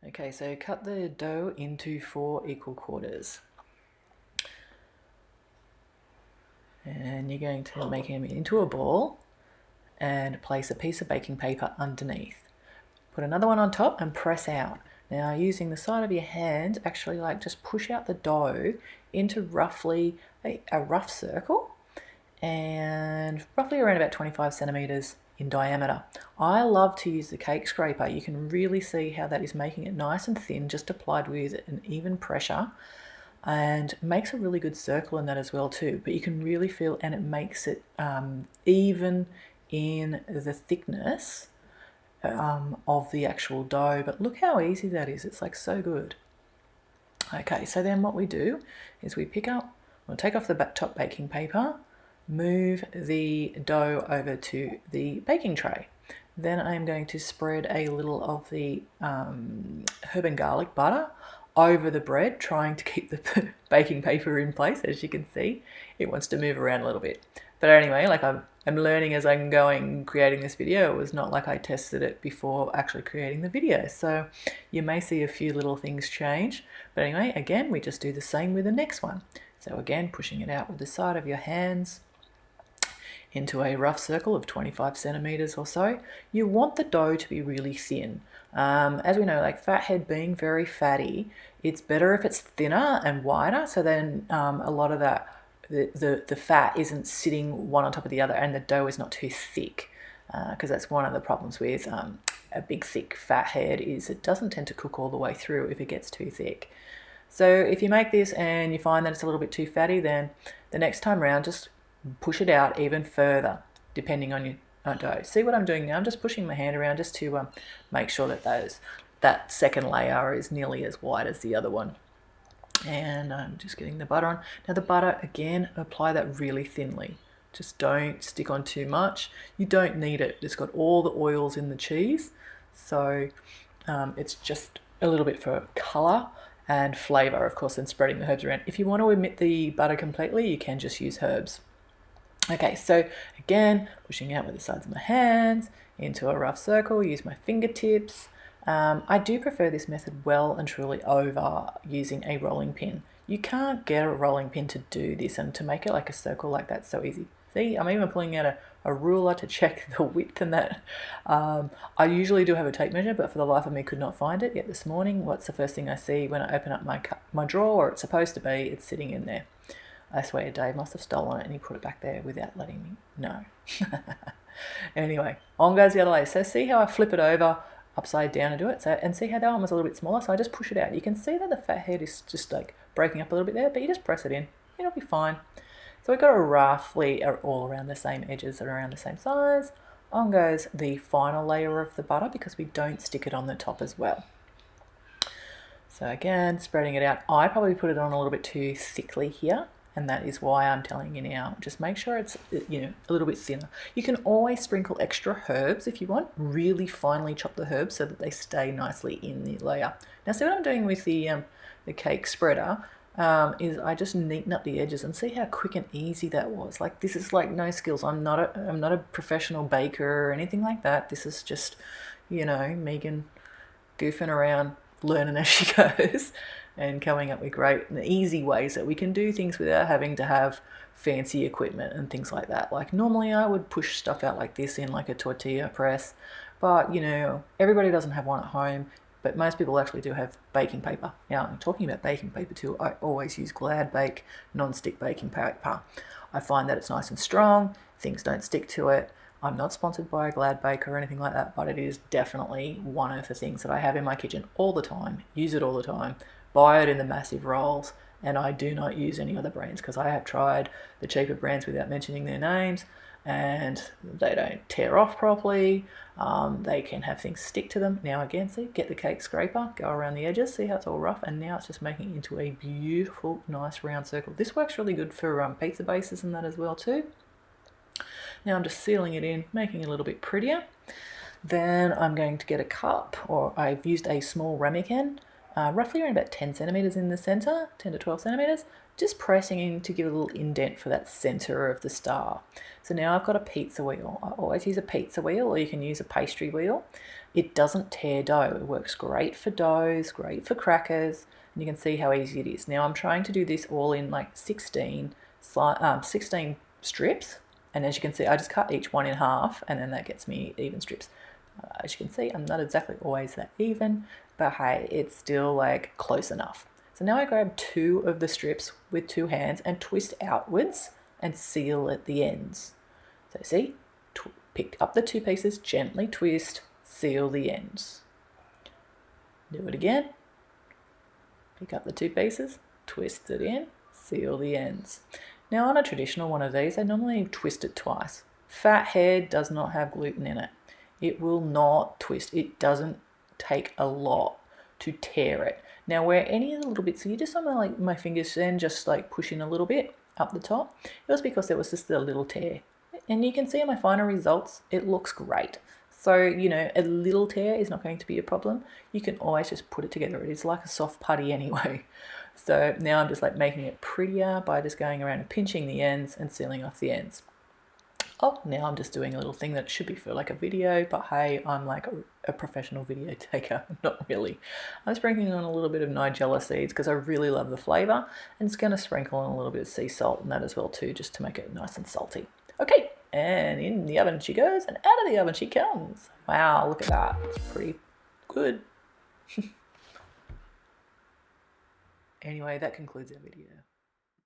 Okay, so cut the dough into 4 equal quarters. And you're going to make them into a ball and place a piece of baking paper underneath. Put another one on top and press out. Now, using the side of your hand, actually just push out the dough into roughly a rough circle and roughly around about 25 centimeters in diameter. I love to use the cake scraper. You can really see how that is making it nice and thin, just applied with an even pressure, and makes a really good circle in that as well too. But you can really feel, and it makes it even in the thickness of the actual dough. But look how easy that is. It's like so good. Okay, so then what we do is we'll take off the top baking paper, move the dough over to the baking tray. Then I'm going to spread a little of the herb and garlic butter over the bread, trying to keep the baking paper in place. As you can see, it wants to move around a little bit. But anyway, I'm learning as I'm going, creating this video. It was not like I tested it before actually creating the video. So you may see a few little things change. But anyway, again, we just do the same with the next one. So again, pushing it out with the side of your hands into a rough circle of 25 centimeters or so. You want the dough to be really thin. As we know, like fathead being very fatty, it's better if it's thinner and wider, so then a lot of that the fat isn't sitting one on top of the other and the dough is not too thick, because that's one of the problems with a big thick fat head, is it doesn't tend to cook all the way through if it gets too thick. So if you make this and you find that it's a little bit too fatty, then the next time around just push it out even further depending on your dough. See what I'm doing now? I'm just pushing my hand around just to make sure that that second layer is nearly as wide as the other one. And I'm just getting the butter on. Now the butter, again, apply that really thinly. Just don't stick on too much. You don't need it. It's got all the oils in the cheese, so it's just a little bit for colour and flavour, of course, and spreading the herbs around. If you want to omit the butter completely, you can just use herbs. Okay, so again, pushing out with the sides of my hands into a rough circle, use my fingertips. I do prefer this method well and truly over using a rolling pin. You can't get a rolling pin to do this and to make it like a circle like that so easy. See, I'm even pulling out a ruler to check the width and that. I usually do have a tape measure, but for the life of me could not find it yet this morning. What's the first thing I see when I open up my drawer, or it's supposed to be, it's sitting in there. I swear Dave must have stolen it and he put it back there without letting me know. Anyway, on goes the other way. So see how I flip it over upside down and do it? So, and see how that one was a little bit smaller? So I just push it out. You can see that the fat head is just like breaking up a little bit there, but you just press it in. It'll be fine. So we've got a roughly all around the same edges and around the same size. On goes the final layer of the butter, because we don't stick it on the top as well. So again, spreading it out. I probably put it on a little bit too thickly here, and that is why I'm telling you now, just make sure it's a little bit thinner. You can always sprinkle extra herbs if you want, really finely chop the herbs so that they stay nicely in the layer. Now see what I'm doing with the cake spreader is I just neaten up the edges, and see how quick and easy that was. Like, this is like no skills. I'm not a professional baker or anything like that. This is just, Megan goofing around, learning as she goes, and coming up with great and easy ways that we can do things without having to have fancy equipment and things like that. Like, normally I would push stuff out like this in like a tortilla press, but everybody doesn't have one at home, but most people actually do have baking paper. Now, I'm talking about baking paper too. I always use Glad Bake non-stick baking paper. I find that it's nice and strong, things don't stick to it. I'm not sponsored by a Glad Bake or anything like that, but it is definitely one of the things that I have in my kitchen all the time, use it all the time, buy it in the massive rolls, and I do not use any other brands, because I have tried the cheaper brands without mentioning their names, and they don't tear off properly. They can have things stick to them. Now again, see, get the cake scraper, go around the edges, see how it's all rough, and now it's just making it into a beautiful, nice round circle. This works really good for pizza bases and that as well too. Now I'm just sealing it in, making it a little bit prettier. Then I'm going to get a cup, or I've used a small ramekin, roughly around about 10 centimeters in the center, 10 to 12 centimeters, just pressing in to give a little indent for that center of the star. So now I've got a pizza wheel. I always use a pizza wheel, or you can use a pastry wheel. It doesn't tear dough. It works great for doughs, great for crackers, and you can see how easy it is. Now I'm trying to do this all in like 16 strips, and as you can see, I just cut each one in half, and then that gets me even strips. As you can see, I'm not exactly always that even, but hey, it's still like close enough. So now I grab 2 of the strips with 2 hands and twist outwards and seal at the ends. So see, pick up the 2 pieces, gently twist, seal the ends. Do it again. Pick up the 2 pieces, twist it in, seal the ends. Now on a traditional one of these, I normally twist it twice. Fathead does not have gluten in it. It will not twist. It doesn't take a lot to tear it. Now where any of the little bits, so you just on my fingers then just like push in a little bit up the top, it was because there was just a little tear. And you can see in my final results, it looks great. So, a little tear is not going to be a problem. You can always just put it together. It is like a soft putty anyway. So now I'm just like making it prettier by just going around and pinching the ends and sealing off the ends. Oh, now I'm just doing a little thing that should be for like a video, but hey, I'm like a professional video taker. Not really. I'm sprinkling on a little bit of nigella seeds because I really love the flavour, and it's going to sprinkle on a little bit of sea salt in that as well too, just to make it nice and salty. Okay, and in the oven she goes, and out of the oven she comes. Wow, look at that. It's pretty good. Anyway, that concludes our video.